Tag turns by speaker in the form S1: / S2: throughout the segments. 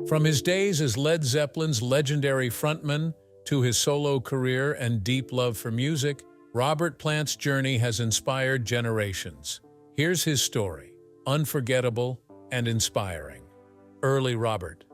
S1: From his days as Led Zeppelin's legendary frontman to his solo career and deep love for music, Robert Plant's journey has inspired generations. Here's his story, unforgettable and inspiring. Early Robert.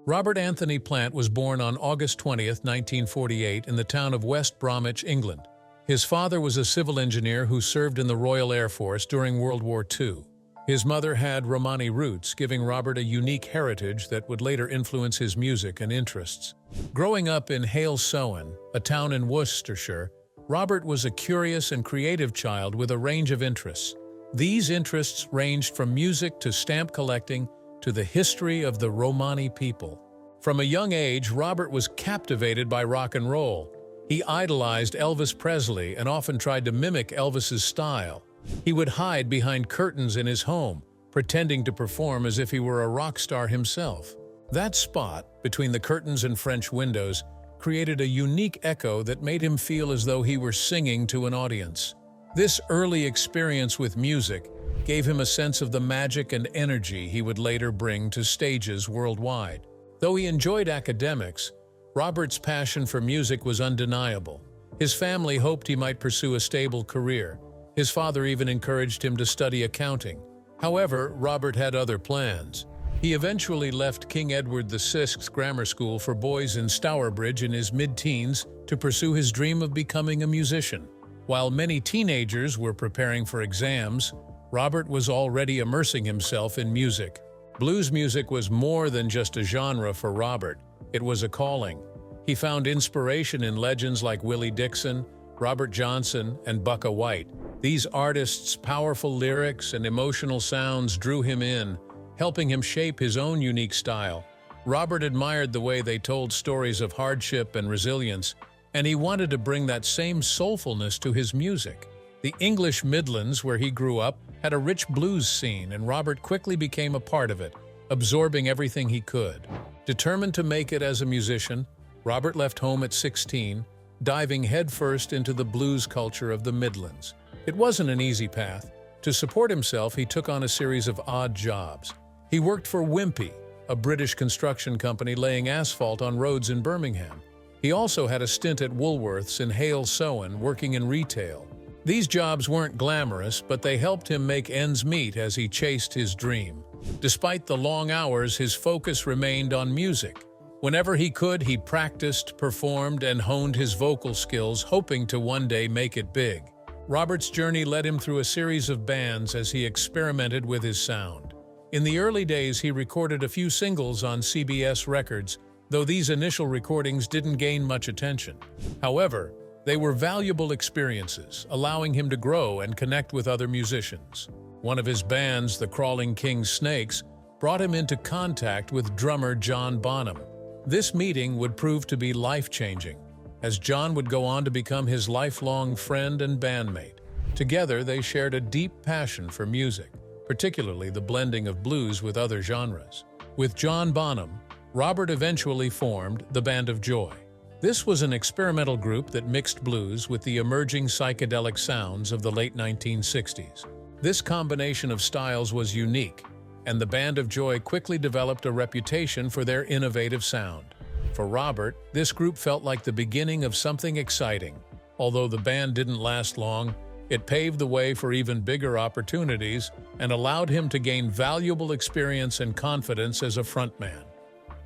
S1: Robert Anthony Plant was born on August 20, 1948, in the town of West Bromwich, England. His father was a civil engineer who served in the Royal Air Force during World War II. His mother had Romani roots, giving Robert a unique heritage that would later influence his music and interests. Growing up in Hale Sowen, a town in Worcestershire, Robert was a curious and creative child with a range of interests. These interests ranged from music to stamp collecting to the history of the Romani people. From a young age, Robert was captivated by rock and roll. He idolized Elvis Presley and often tried to mimic Elvis's style. He would hide behind curtains in his home, pretending to perform as if he were a rock star himself. That spot, between the curtains and French windows, created a unique echo that made him feel as though he were singing to an audience. This early experience with music gave him a sense of the magic and energy he would later bring to stages worldwide. Though he enjoyed academics, Robert's passion for music was undeniable. His family hoped he might pursue a stable career. His father even encouraged him to study accounting. However, Robert had other plans. He eventually left King Edward VI's grammar school for boys in Stourbridge in his mid-teens to pursue his dream of becoming a musician. While many teenagers were preparing for exams, Robert was already immersing himself in music. Blues music was more than just a genre for Robert. It was a calling. He found inspiration in legends like Willie Dixon, Robert Johnson, and Bukka White. These artists' powerful lyrics and emotional sounds drew him in, helping him shape his own unique style. Robert admired the way they told stories of hardship and resilience, and he wanted to bring that same soulfulness to his music. The English Midlands, where he grew up, had a rich blues scene, and Robert quickly became a part of it, absorbing everything he could. Determined to make it as a musician, Robert left home at 16, diving headfirst into the blues culture of the Midlands. It wasn't an easy path. To support himself, he took on a series of odd jobs. He worked for Wimpey, a British construction company laying asphalt on roads in Birmingham. He also had a stint at Woolworths in Hale Sowen, working in retail. These jobs weren't glamorous, but they helped him make ends meet as he chased his dream. Despite the long hours, his focus remained on music. Whenever he could, he practiced, performed, and honed his vocal skills, hoping to one day make it big. Robert's journey led him through a series of bands as he experimented with his sound. In the early days, he recorded a few singles on CBS Records, though these initial recordings didn't gain much attention. However, they were valuable experiences, allowing him to grow and connect with other musicians. One of his bands, the Crawling King Snakes, brought him into contact with drummer John Bonham. This meeting would prove to be life-changing, as John would go on to become his lifelong friend and bandmate. Together, they shared a deep passion for music, particularly the blending of blues with other genres. With John Bonham, Robert eventually formed the Band of Joy. This was an experimental group that mixed blues with the emerging psychedelic sounds of the late 1960s. This combination of styles was unique, and the Band of Joy quickly developed a reputation for their innovative sound. For Robert, this group felt like the beginning of something exciting. Although the band didn't last long, it paved the way for even bigger opportunities and allowed him to gain valuable experience and confidence as a frontman.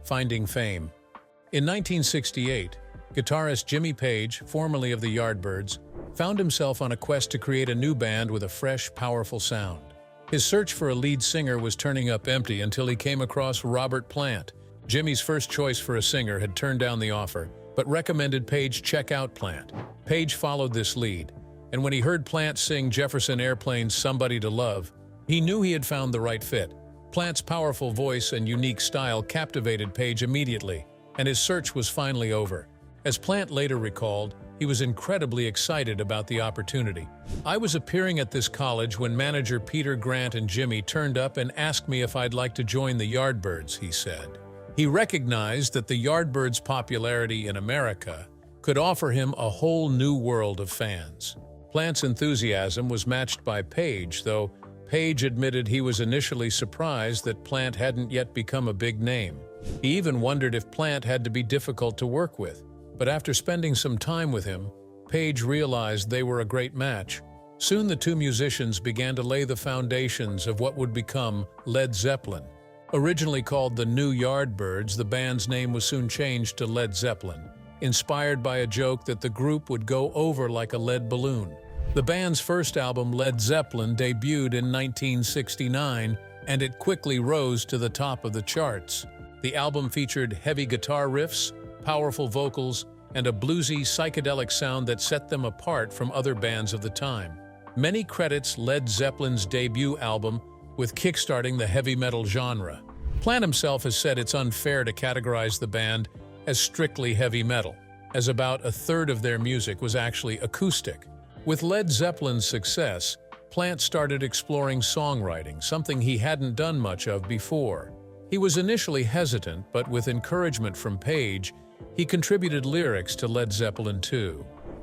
S1: Finding fame. In 1968, guitarist Jimmy Page, formerly of the Yardbirds, found himself on a quest to create a new band with a fresh, powerful sound. His search for a lead singer was turning up empty until he came across Robert Plant. Jimmy's first choice for a singer had turned down the offer, but recommended Page check out Plant. Page followed this lead, and when he heard Plant sing Jefferson Airplane's Somebody to Love, he knew he had found the right fit. Plant's powerful voice and unique style captivated Page immediately, and his search was finally over. As Plant later recalled, he was incredibly excited about the opportunity. "I was appearing at this college when manager Peter Grant and Jimmy turned up and asked me if I'd like to join the Yardbirds," he said. He recognized that the Yardbirds' popularity in America could offer him a whole new world of fans. Plant's enthusiasm was matched by Page, though Page admitted he was initially surprised that Plant hadn't yet become a big name. He even wondered if Plant had to be difficult to work with, but after spending some time with him, Page realized they were a great match. Soon the two musicians began to lay the foundations of what would become Led Zeppelin. Originally called the New Yardbirds, the band's name was soon changed to Led Zeppelin, inspired by a joke that the group would go over like a lead balloon. The band's first album, Led Zeppelin, debuted in 1969, and it quickly rose to the top of the charts. The album featured heavy guitar riffs, powerful vocals, and a bluesy, psychedelic sound that set them apart from other bands of the time. Many credits Led Zeppelin's debut album with kickstarting the heavy metal genre. Plant himself has said it's unfair to categorize the band as strictly heavy metal, as about a third of their music was actually acoustic. With Led Zeppelin's success, Plant started exploring songwriting, something he hadn't done much of before. He was initially hesitant, but with encouragement from Page, he contributed lyrics to Led Zeppelin II.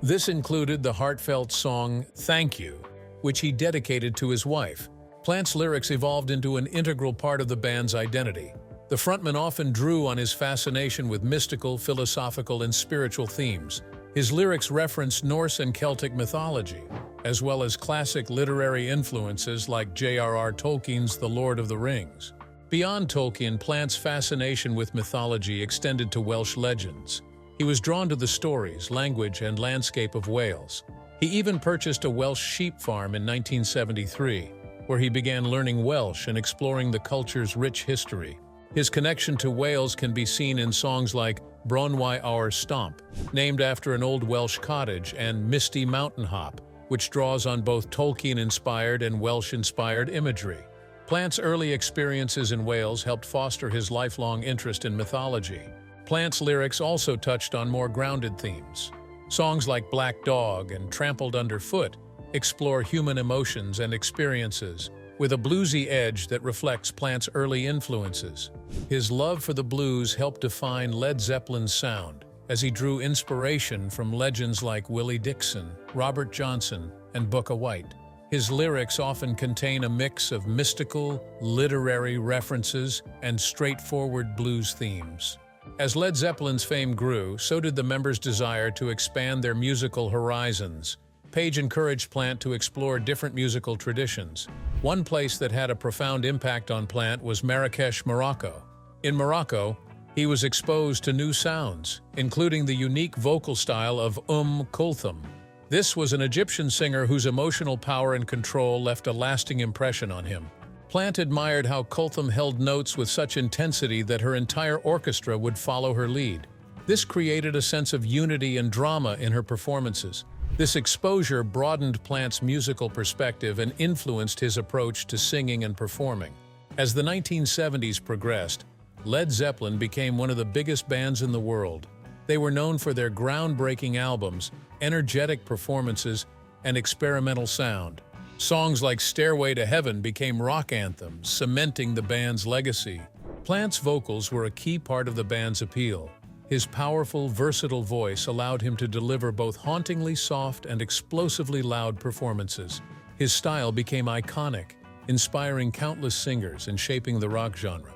S1: This included the heartfelt song "Thank You," which he dedicated to his wife. Plant's lyrics evolved into an integral part of the band's identity. The frontman often drew on his fascination with mystical, philosophical, and spiritual themes. His lyrics referenced Norse and Celtic mythology, as well as classic literary influences like J.R.R. Tolkien's The Lord of the Rings. Beyond Tolkien, Plant's fascination with mythology extended to Welsh legends. He was drawn to the stories, language, and landscape of Wales. He even purchased a Welsh sheep farm in 1973, where he began learning Welsh and exploring the culture's rich history. His connection to Wales can be seen in songs like Bronwy Our Stomp, named after an old Welsh cottage, and Misty Mountain Hop, which draws on both Tolkien-inspired and Welsh-inspired imagery. Plant's early experiences in Wales helped foster his lifelong interest in mythology. Plant's lyrics also touched on more grounded themes. Songs like Black Dog and Trampled Underfoot explore human emotions and experiences, with a bluesy edge that reflects Plant's early influences. His love for the blues helped define Led Zeppelin's sound, as he drew inspiration from legends like Willie Dixon, Robert Johnson, and Booker White. His lyrics often contain a mix of mystical, literary references and straightforward blues themes. As Led Zeppelin's fame grew, so did the members' desire to expand their musical horizons. Page encouraged Plant to explore different musical traditions. One place that had a profound impact on Plant was Marrakesh, Morocco. In Morocco, he was exposed to new sounds, including the unique vocal style of Kulthum. This was an Egyptian singer whose emotional power and control left a lasting impression on him. Plant admired how Kulthum held notes with such intensity that her entire orchestra would follow her lead. This created a sense of unity and drama in her performances. This exposure broadened Plant's musical perspective and influenced his approach to singing and performing. As the 1970s progressed, Led Zeppelin became one of the biggest bands in the world. They were known for their groundbreaking albums, energetic performances, and experimental sound. Songs like Stairway to Heaven became rock anthems, cementing the band's legacy. Plant's vocals were a key part of the band's appeal. His powerful, versatile voice allowed him to deliver both hauntingly soft and explosively loud performances. His style became iconic, inspiring countless singers and shaping the rock genre.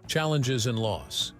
S1: Challenges and loss.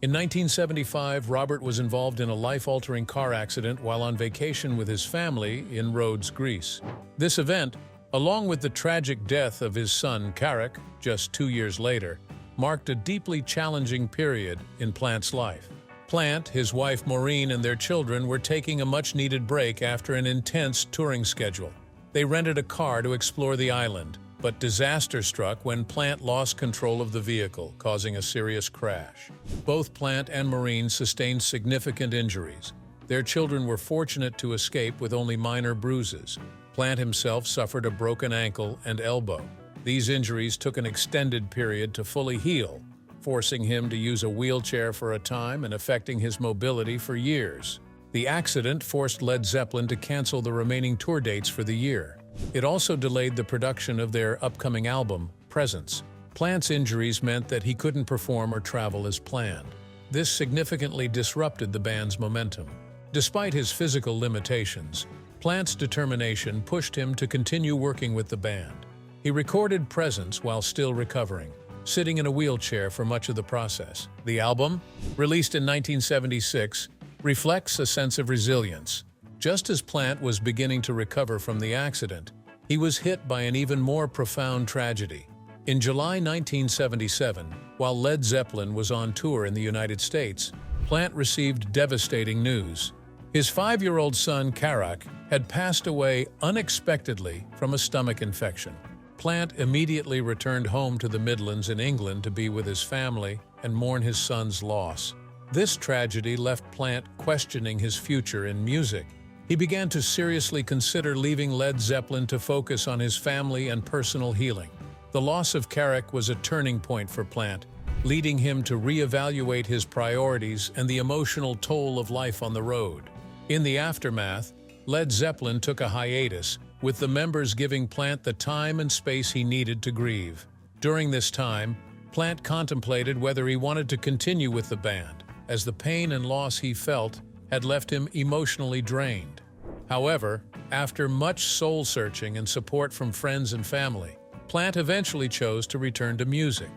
S1: In 1975, Robert was involved in a life-altering car accident while on vacation with his family in Rhodes, Greece. This event, along with the tragic death of his son, Carrick, just 2 years later, marked a deeply challenging period in Plant's life. Plant, his wife Maureen, and their children were taking a much-needed break after an intense touring schedule. They rented a car to explore the island, but disaster struck when Plant lost control of the vehicle, causing a serious crash. Both Plant and Maureen sustained significant injuries. Their children were fortunate to escape with only minor bruises. Plant himself suffered a broken ankle and elbow. These injuries took an extended period to fully heal, forcing him to use a wheelchair for a time and affecting his mobility for years. The accident forced Led Zeppelin to cancel the remaining tour dates for the year. It also delayed the production of their upcoming album, Presence. Plant's injuries meant that he couldn't perform or travel as planned. This significantly disrupted the band's momentum. Despite his physical limitations, Plant's determination pushed him to continue working with the band. He recorded Presence while still recovering, sitting in a wheelchair for much of the process. The album, released in 1976, reflects a sense of resilience. Just as Plant was beginning to recover from the accident, he was hit by an even more profound tragedy. In July 1977, while Led Zeppelin was on tour in the United States, Plant received devastating news. His 5-year-old son, Karak, had passed away unexpectedly from a stomach infection. Plant immediately returned home to the Midlands in England to be with his family and mourn his son's loss. This tragedy left Plant questioning his future in music. He began to seriously consider leaving Led Zeppelin to focus on his family and personal healing. The loss of Karak was a turning point for Plant, leading him to reevaluate his priorities and the emotional toll of life on the road. In the aftermath, Led Zeppelin took a hiatus, with the members giving Plant the time and space he needed to grieve. During this time, Plant contemplated whether he wanted to continue with the band, as the pain and loss he felt had left him emotionally drained. However, after much soul-searching and support from friends and family, Plant eventually chose to return to music.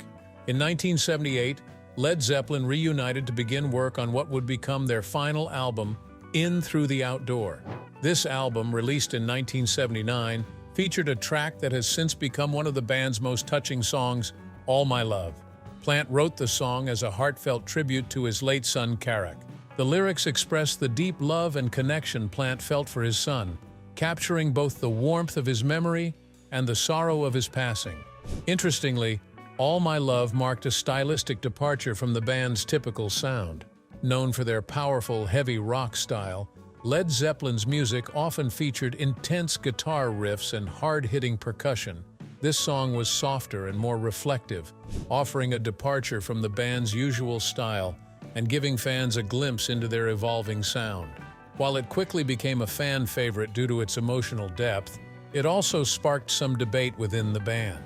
S1: In 1978, Led Zeppelin reunited to begin work on what would become their final album, In Through the Outdoor. This album, released in 1979, featured a track that has since become one of the band's most touching songs, All My Love. Plant wrote the song as a heartfelt tribute to his late son, Karak. The lyrics express the deep love and connection Plant felt for his son, capturing both the warmth of his memory and the sorrow of his passing. Interestingly, All My Love marked a stylistic departure from the band's typical sound. Known for their powerful, heavy rock style, Led Zeppelin's music often featured intense guitar riffs and hard-hitting percussion. This song was softer and more reflective, offering a departure from the band's usual style and giving fans a glimpse into their evolving sound. While it quickly became a fan favorite due to its emotional depth, it also sparked some debate within the band.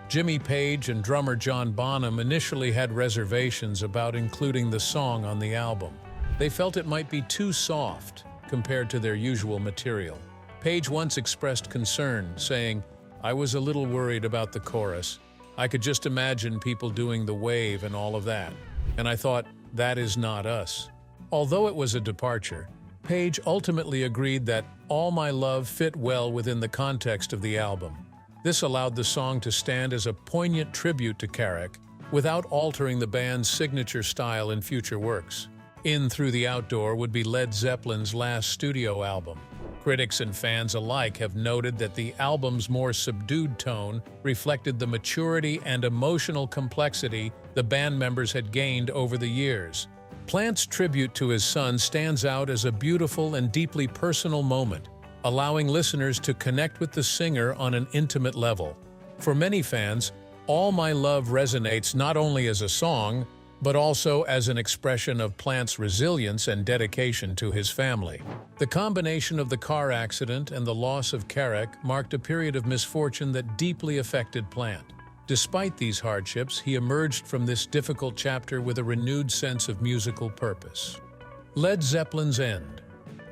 S1: Jimmy Page and drummer John Bonham initially had reservations about including the song on the album. They felt it might be too soft compared to their usual material. Page once expressed concern, saying, "I was a little worried about the chorus. I could just imagine people doing the wave and all of that. And I thought, that is not us." Although it was a departure, Page ultimately agreed that All My Love fit well within the context of the album. This allowed the song to stand as a poignant tribute to Karak without altering the band's signature style in future works. In Through the Outdoor would be Led Zeppelin's last studio album. Critics and fans alike have noted that the album's more subdued tone reflected the maturity and emotional complexity the band members had gained over the years. Plant's tribute to his son stands out as a beautiful and deeply personal moment, allowing listeners to connect with the singer on an intimate level. For many fans, All My Love resonates not only as a song, but also as an expression of Plant's resilience and dedication to his family. The combination of the car accident and the loss of Karak marked a period of misfortune that deeply affected Plant. Despite these hardships, he emerged from this difficult chapter with a renewed sense of musical purpose. Led Zeppelin's end.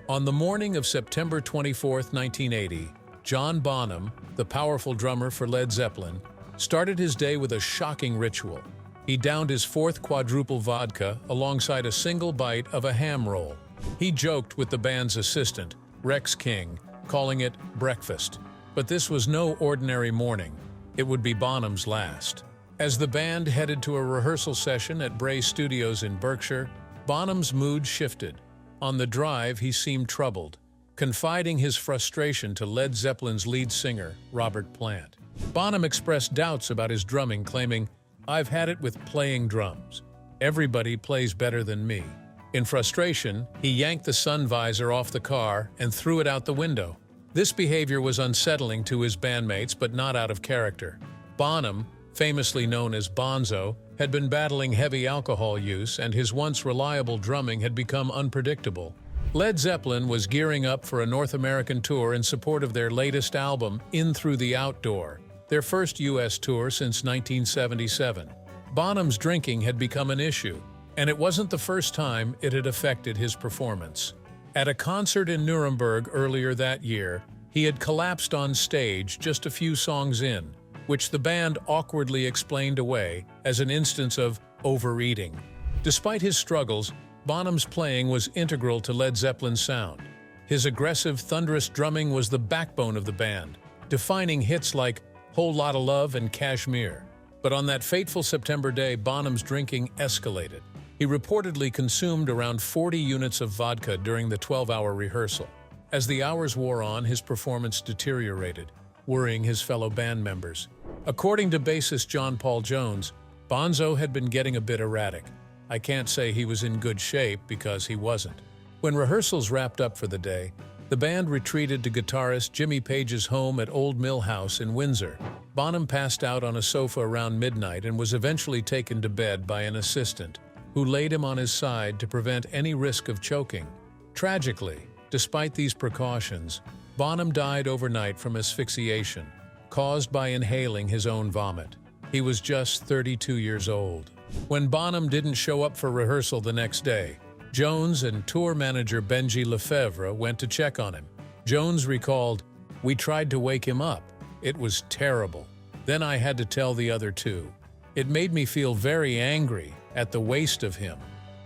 S1: On the morning of September 24, 1980, John Bonham, the powerful drummer for Led Zeppelin, started his day with a shocking ritual. He downed his fourth quadruple vodka alongside a single bite of a ham roll. He joked with the band's assistant, Rex King, calling it breakfast. But this was no ordinary morning. It would be Bonham's last. As the band headed to a rehearsal session at Bray Studios in Berkshire, Bonham's mood shifted. On the drive, he seemed troubled, confiding his frustration to Led Zeppelin's lead singer, Robert Plant. Bonham expressed doubts about his drumming, claiming, "I've had it with playing drums. Everybody plays better than me." In frustration, he yanked the sun visor off the car and threw it out the window. This behavior was unsettling to his bandmates, but not out of character. Bonham, famously known as Bonzo, had been battling heavy alcohol use, and his once reliable drumming had become unpredictable. Led Zeppelin was gearing up for a North American tour in support of their latest album, In Through the Outdoor, their first U.S. tour since 1977. Bonham's drinking had become an issue, and it wasn't the first time it had affected his performance. At a concert in Nuremberg earlier that year, he had collapsed on stage just a few songs in, which the band awkwardly explained away as an instance of overeating. Despite his struggles, Bonham's playing was integral to Led Zeppelin's sound. His aggressive, thunderous drumming was the backbone of the band, defining hits like Whole Lotta Love and Kashmir. But on that fateful September day, Bonham's drinking escalated. He reportedly consumed around 40 units of vodka during the 12-hour rehearsal. As the hours wore on, his performance deteriorated, worrying his fellow band members. According to bassist John Paul Jones, Bonzo had been getting a bit erratic. I can't say he was in good shape because he wasn't. When rehearsals wrapped up for the day, the band retreated to guitarist Jimmy Page's home at Old Mill House in Windsor. Bonham passed out on a sofa around midnight and was eventually taken to bed by an assistant, who laid him on his side to prevent any risk of choking. Tragically, despite these precautions, Bonham died overnight from asphyxiation, caused by inhaling his own vomit. He was just 32 years old. When Bonham didn't show up for rehearsal the next day, Jones and tour manager Benji Lefebvre went to check on him. Jones recalled, "We tried to wake him up. It was terrible. Then I had to tell the other two. It made me feel very angry at the waste of him."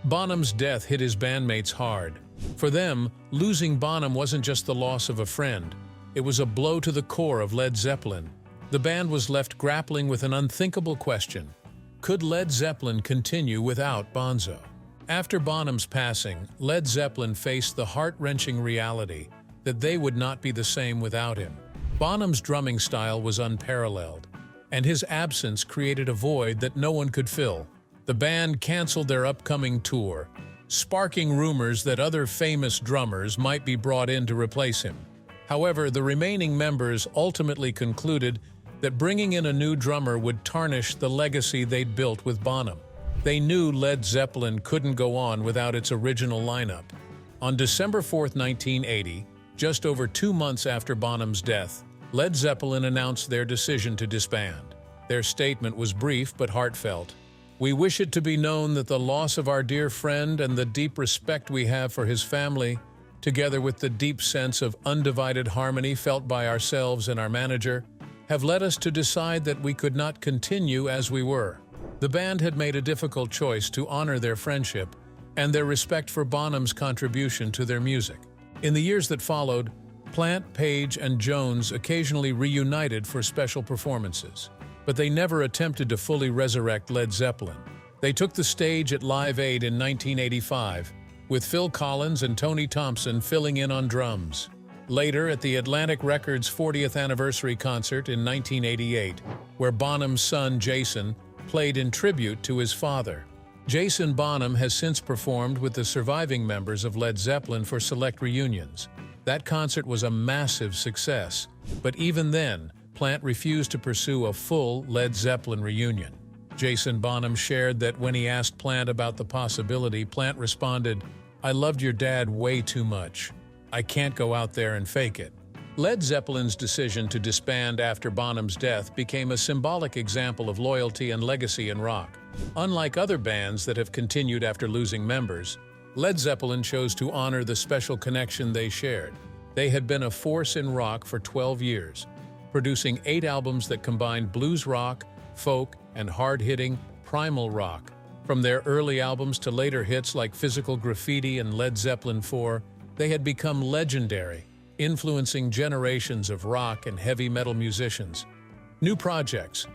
S1: Bonham's death hit his bandmates hard. For them, losing Bonham wasn't just the loss of a friend. It was a blow to the core of Led Zeppelin. The band was left grappling with an unthinkable question. Could Led Zeppelin continue without Bonzo? After Bonham's passing, Led Zeppelin faced the heart-wrenching reality that they would not be the same without him. Bonham's drumming style was unparalleled, and his absence created a void that no one could fill. The band canceled their upcoming tour, sparking rumors that other famous drummers might be brought in to replace him. However, the remaining members ultimately concluded that bringing in a new drummer would tarnish the legacy they'd built with Bonham. They knew Led Zeppelin couldn't go on without its original lineup. On December 4, 1980, just over 2 months after Bonham's death, Led Zeppelin announced their decision to disband. Their statement was brief but heartfelt. "We wish it to be known that the loss of our dear friend and the deep respect we have for his family, together with the deep sense of undivided harmony felt by ourselves and our manager, have led us to decide that we could not continue as we were." The band had made a difficult choice to honor their friendship and their respect for Bonham's contribution to their music. In the years that followed, Plant, Page, and Jones occasionally reunited for special performances, but they never attempted to fully resurrect Led Zeppelin. They took the stage at Live Aid in 1985, with Phil Collins and Tony Thompson filling in on drums. Later, at the Atlantic Records' 40th anniversary concert in 1988, where Bonham's son, Jason, played in tribute to his father. Jason Bonham has since performed with the surviving members of Led Zeppelin for select reunions. That concert was a massive success, but even then, Plant refused to pursue a full Led Zeppelin reunion. Jason Bonham shared that when he asked Plant about the possibility, Plant responded, "I loved your dad way too much. I can't go out there and fake it." Led Zeppelin's decision to disband after Bonham's death became a symbolic example of loyalty and legacy in rock. Unlike other bands that have continued after losing members, Led Zeppelin chose to honor the special connection they shared. They had been a force in rock for 12 years, producing 8 albums that combined blues rock, folk, and hard-hitting, primal rock. From their early albums to later hits like Physical Graffiti and Led Zeppelin 4, they had become legendary, influencing generations of rock and heavy metal musicians. New projects.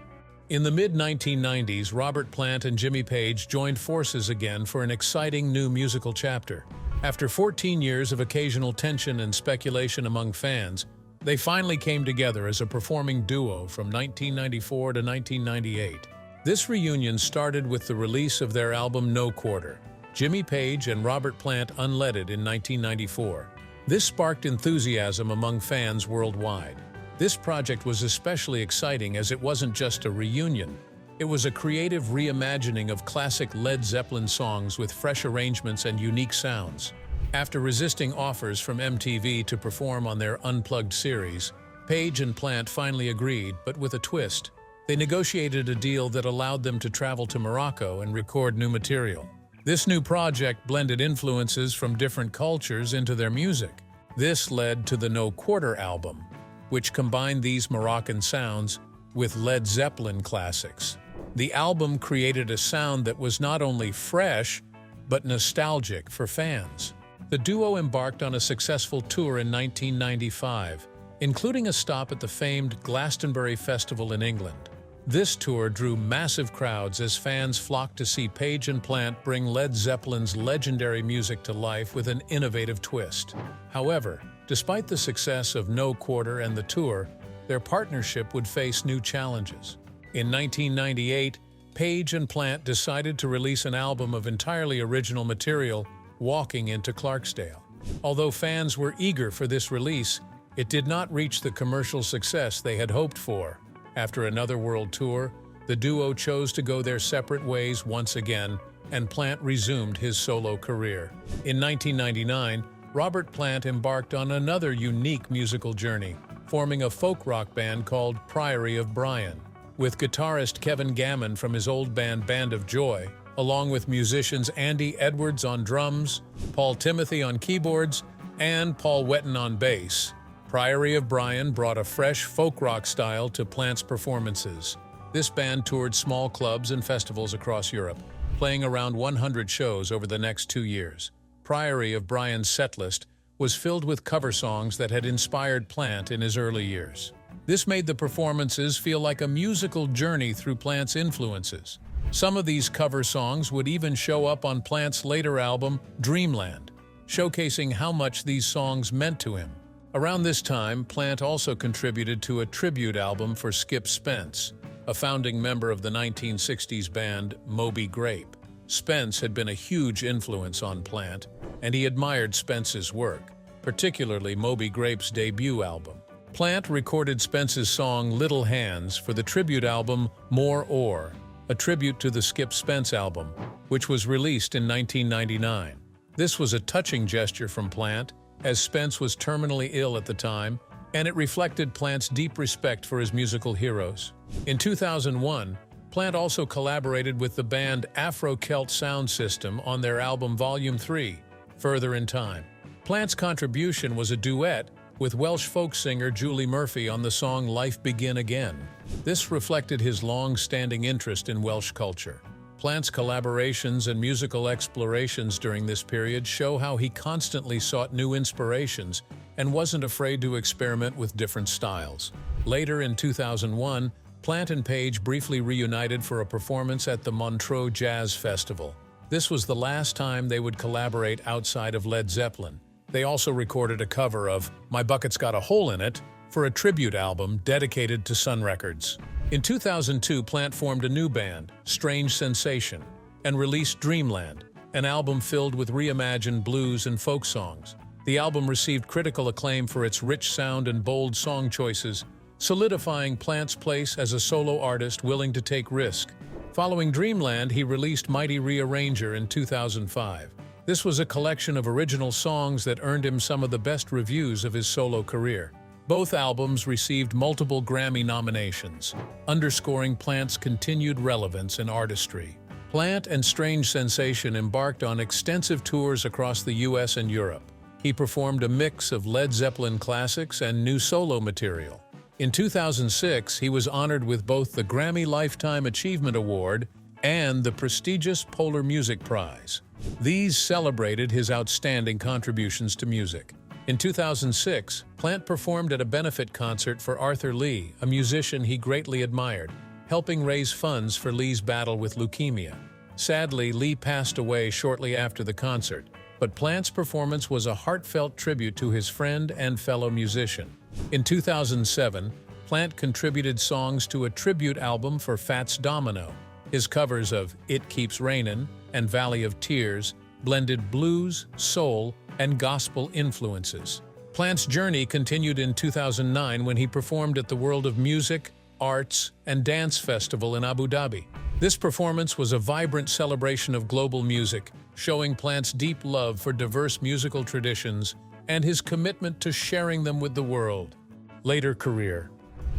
S1: In the mid-1990s, Robert Plant and Jimmy Page joined forces again for an exciting new musical chapter. After 14 years of occasional tension and speculation among fans, they finally came together as a performing duo from 1994 to 1998. This reunion started with the release of their album No Quarter, Jimmy Page and Robert Plant Unleaded in 1994. This sparked enthusiasm among fans worldwide. This project was especially exciting as it wasn't just a reunion. It was a creative reimagining of classic Led Zeppelin songs with fresh arrangements and unique sounds. After resisting offers from MTV to perform on their Unplugged series, Page and Plant finally agreed, but with a twist. They negotiated a deal that allowed them to travel to Morocco and record new material. This new project blended influences from different cultures into their music. This led to the No Quarter album, which combined these Moroccan sounds with Led Zeppelin classics. The album created a sound that was not only fresh, but nostalgic for fans. The duo embarked on a successful tour in 1995, including a stop at the famed Glastonbury Festival in England. This tour drew massive crowds as fans flocked to see Page and Plant bring Led Zeppelin's legendary music to life with an innovative twist. However, despite the success of No Quarter and the tour, their partnership would face new challenges. In 1998, Page and Plant decided to release an album of entirely original material, Walking into Clarksdale. Although fans were eager for this release, it did not reach the commercial success they had hoped for. After another world tour, the duo chose to go their separate ways once again, and Plant resumed his solo career. In 1999, Robert Plant embarked on another unique musical journey, forming a folk rock band called Priory of Brian. With guitarist Kevin Gammon from his old band Band of Joy, along with musicians Andy Edwards on drums, Paul Timothy on keyboards, and Paul Wetton on bass, Priory of Brian brought a fresh folk rock style to Plant's performances. This band toured small clubs and festivals across Europe, playing around 100 shows over the next 2 years. Priory of Brian's setlist was filled with cover songs that had inspired Plant in his early years. This made the performances feel like a musical journey through Plant's influences. Some of these cover songs would even show up on Plant's later album, Dreamland, showcasing how much these songs meant to him. Around this time, Plant also contributed to a tribute album for Skip Spence, a founding member of the 1960s band Moby Grape. Spence had been a huge influence on Plant, and he admired Spence's work, particularly Moby Grape's debut album. Plant recorded Spence's song Little Hands for the tribute album More Ore, a tribute to the Skip Spence album, which was released in 1999. This was a touching gesture from Plant, as Spence was terminally ill at the time, and it reflected Plant's deep respect for his musical heroes. In 2001, Plant also collaborated with the band Afro-Celt Sound System on their album Volume 3, Further in Time. Plant's contribution was a duet with Welsh folk singer Julie Murphy on the song Life Begin Again. This reflected his long-standing interest in Welsh culture. Plant's collaborations and musical explorations during this period show how he constantly sought new inspirations and wasn't afraid to experiment with different styles. Later in 2001, Plant and Page briefly reunited for a performance at the Montreux Jazz Festival. This was the last time they would collaborate outside of Led Zeppelin. They also recorded a cover of My Bucket's Got a Hole in It for a tribute album dedicated to Sun Records. In 2002, Plant formed a new band, Strange Sensation, and released Dreamland, an album filled with reimagined blues and folk songs. The album received critical acclaim for its rich sound and bold song choices, solidifying Plant's place as a solo artist willing to take risk. Following Dreamland, he released Mighty Rearranger in 2005. This was a collection of original songs that earned him some of the best reviews of his solo career. Both albums received multiple Grammy nominations, underscoring Plant's continued relevance and artistry. Plant and Strange Sensation embarked on extensive tours across the US and Europe. He performed a mix of Led Zeppelin classics and new solo material. In 2006, he was honored with both the Grammy Lifetime Achievement Award and the prestigious Polar Music Prize. These celebrated his outstanding contributions to music. In 2006, Plant performed at a benefit concert for Arthur Lee, a musician he greatly admired, helping raise funds for Lee's battle with leukemia. Sadly, Lee passed away shortly after the concert, but Plant's performance was a heartfelt tribute to his friend and fellow musician. In 2007, Plant contributed songs to a tribute album for Fats Domino. His covers of It Keeps Rainin' and Valley of Tears blended blues, soul, and gospel influences. Plant's journey continued in 2009 when he performed at the World of Music, Arts, and Dance Festival in Abu Dhabi. This performance was a vibrant celebration of global music, showing Plant's deep love for diverse musical traditions and his commitment to sharing them with the world. Later career.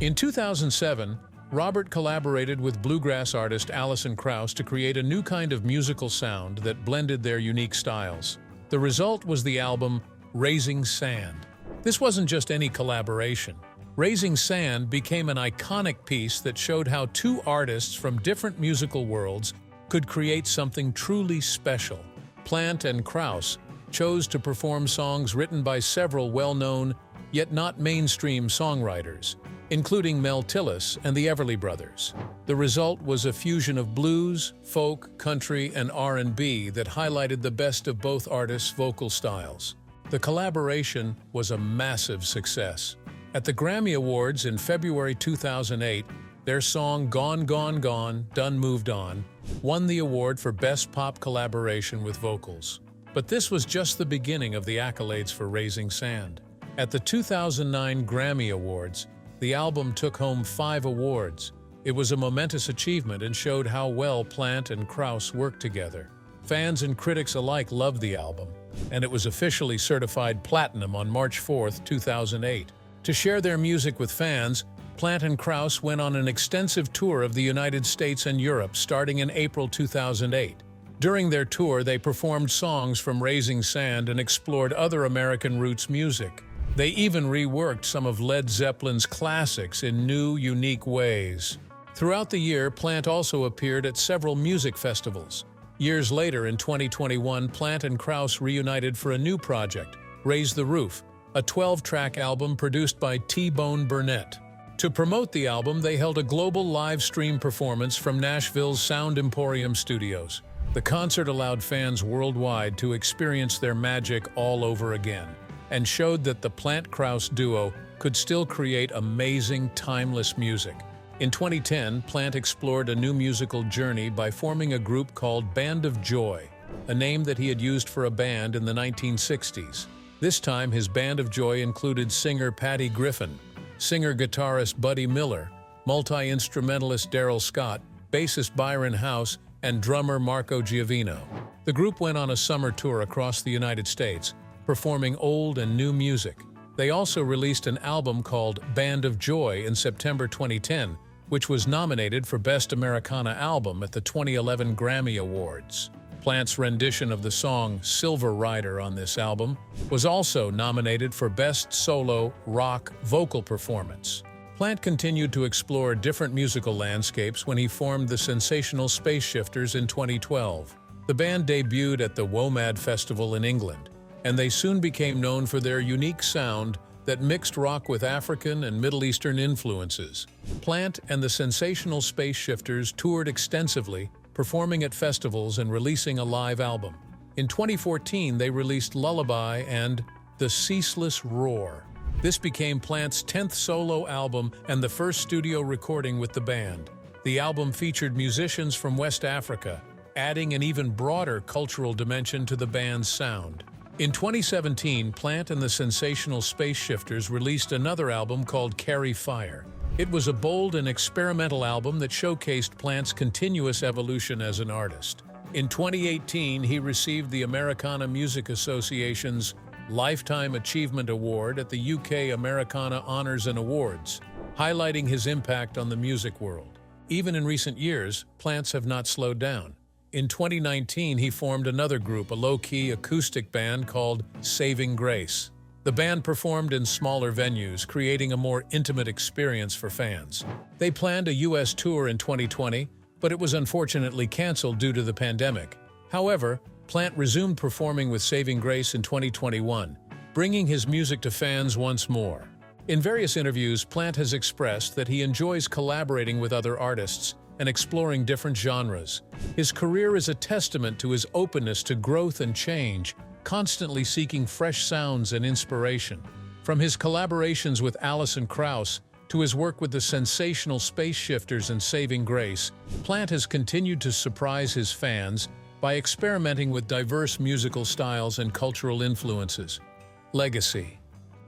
S1: In 2007, Robert collaborated with bluegrass artist Alison Krauss to create a new kind of musical sound that blended their unique styles. The result was the album Raising Sand. This wasn't just any collaboration. Raising Sand became an iconic piece that showed how two artists from different musical worlds could create something truly special. Plant and Krauss chose to perform songs written by several well-known, yet not mainstream songwriters, including Mel Tillis and the Everly Brothers. The result was a fusion of blues, folk, country, and R&B that highlighted the best of both artists' vocal styles. The collaboration was a massive success. At the Grammy Awards in February 2008, their song Gone, Gone, Gone, Done Moved On won the award for Best Pop Collaboration with Vocals. But this was just the beginning of the accolades for Raising Sand. At the 2009 Grammy Awards, the album took home 5 awards. It was a momentous achievement and showed how well Plant and Krauss worked together. Fans and critics alike loved the album, and it was officially certified platinum on March 4, 2008. To share their music with fans, Plant and Krauss went on an extensive tour of the United States and Europe starting in April 2008. During their tour, they performed songs from Raising Sand and explored other American roots music. They even reworked some of Led Zeppelin's classics in new, unique ways. Throughout the year, Plant also appeared at several music festivals. Years later, in 2021, Plant and Krauss reunited for a new project, Raise the Roof, a 12-track album produced by T-Bone Burnett. To promote the album, they held a global live stream performance from Nashville's Sound Emporium Studios. The concert allowed fans worldwide to experience their magic all over again, and showed that the Plant-Krauss duo could still create amazing, timeless music. In 2010, Plant explored a new musical journey by forming a group called Band of Joy, a name that he had used for a band in the 1960s. This time, his Band of Joy included singer Patty Griffin, singer-guitarist Buddy Miller, multi-instrumentalist Daryl Scott, bassist Byron House, and drummer Marco Giovino. The group went on a summer tour across the United States, performing old and new music. They also released an album called Band of Joy in September 2010, which was nominated for Best Americana Album at the 2011 Grammy Awards. Plant's rendition of the song Silver Rider on this album was also nominated for Best Solo Rock Vocal Performance. Plant continued to explore different musical landscapes when he formed the Sensational Space Shifters in 2012. The band debuted at the WOMAD Festival in England, and they soon became known for their unique sound that mixed rock with African and Middle Eastern influences. Plant and the Sensational Space Shifters toured extensively, performing at festivals and releasing a live album. In 2014, they released Lullaby and The Ceaseless Roar. This became Plant's 10th solo album and the first studio recording with the band. The album featured musicians from West Africa, adding an even broader cultural dimension to the band's sound. In 2017, Plant and the Sensational Space Shifters released another album called Carry Fire. It was a bold and experimental album that showcased Plant's continuous evolution as an artist. In 2018, he received the Americana Music Association's Lifetime Achievement Award at the UK Americana Honours and Awards, highlighting his impact on the music world. Even in recent years, Plants have not slowed down. In 2019, he formed another group, a low-key acoustic band called Saving Grace. The band performed in smaller venues, creating a more intimate experience for fans. They planned a U.S. tour in 2020, but it was unfortunately canceled due to the pandemic. However, Plant resumed performing with Saving Grace in 2021, bringing his music to fans once more. In various interviews, Plant has expressed that he enjoys collaborating with other artists and exploring different genres. His career is a testament to his openness to growth and change, constantly seeking fresh sounds and inspiration. From his collaborations with Alison Krauss to his work with the Sensational Space Shifters and Saving Grace, Plant has continued to surprise his fans by experimenting with diverse musical styles and cultural influences. Legacy.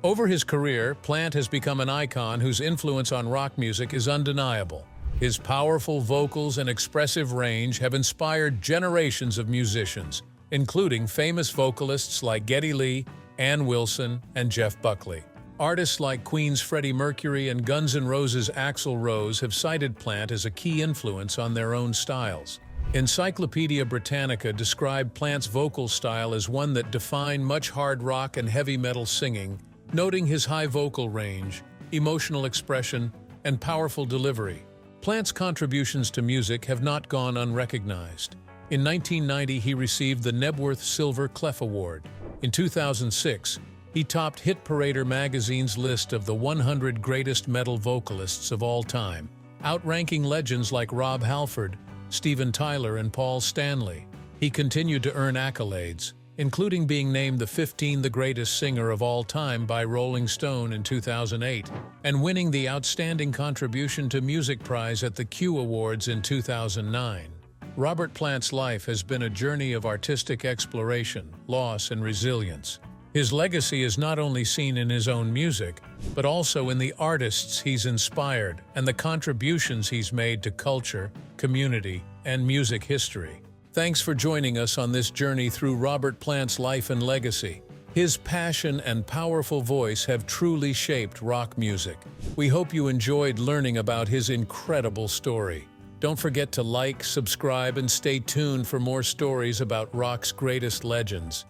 S1: Over his career, Plant has become an icon whose influence on rock music is undeniable. His powerful vocals and expressive range have inspired generations of musicians, including famous vocalists like Geddy Lee, Ann Wilson, and Jeff Buckley. Artists like Queen's Freddie Mercury and Guns N' Roses' Axl Rose have cited Plant as a key influence on their own styles. Encyclopedia Britannica described Plant's vocal style as one that defined much hard rock and heavy metal singing, noting his high vocal range, emotional expression, and powerful delivery. Plant's contributions to music have not gone unrecognized. In 1990, he received the Knebworth Silver Clef Award. In 2006, he topped Hit Parader magazine's list of the 100 greatest metal vocalists of all time, outranking legends like Rob Halford, Steven Tyler, and Paul Stanley. He continued to earn accolades, including being named the 15th greatest singer of all time by Rolling Stone in 2008, and winning the Outstanding Contribution to Music Prize at the Q Awards in 2009. Robert Plant's life has been a journey of artistic exploration, loss, and resilience. His legacy is not only seen in his own music, but also in the artists he's inspired and the contributions he's made to culture, community, and music history. Thanks for joining us on this journey through Robert Plant's life and legacy. His passion and powerful voice have truly shaped rock music. We hope you enjoyed learning about his incredible story. Don't forget to like, subscribe, and stay tuned for more stories about rock's greatest legends.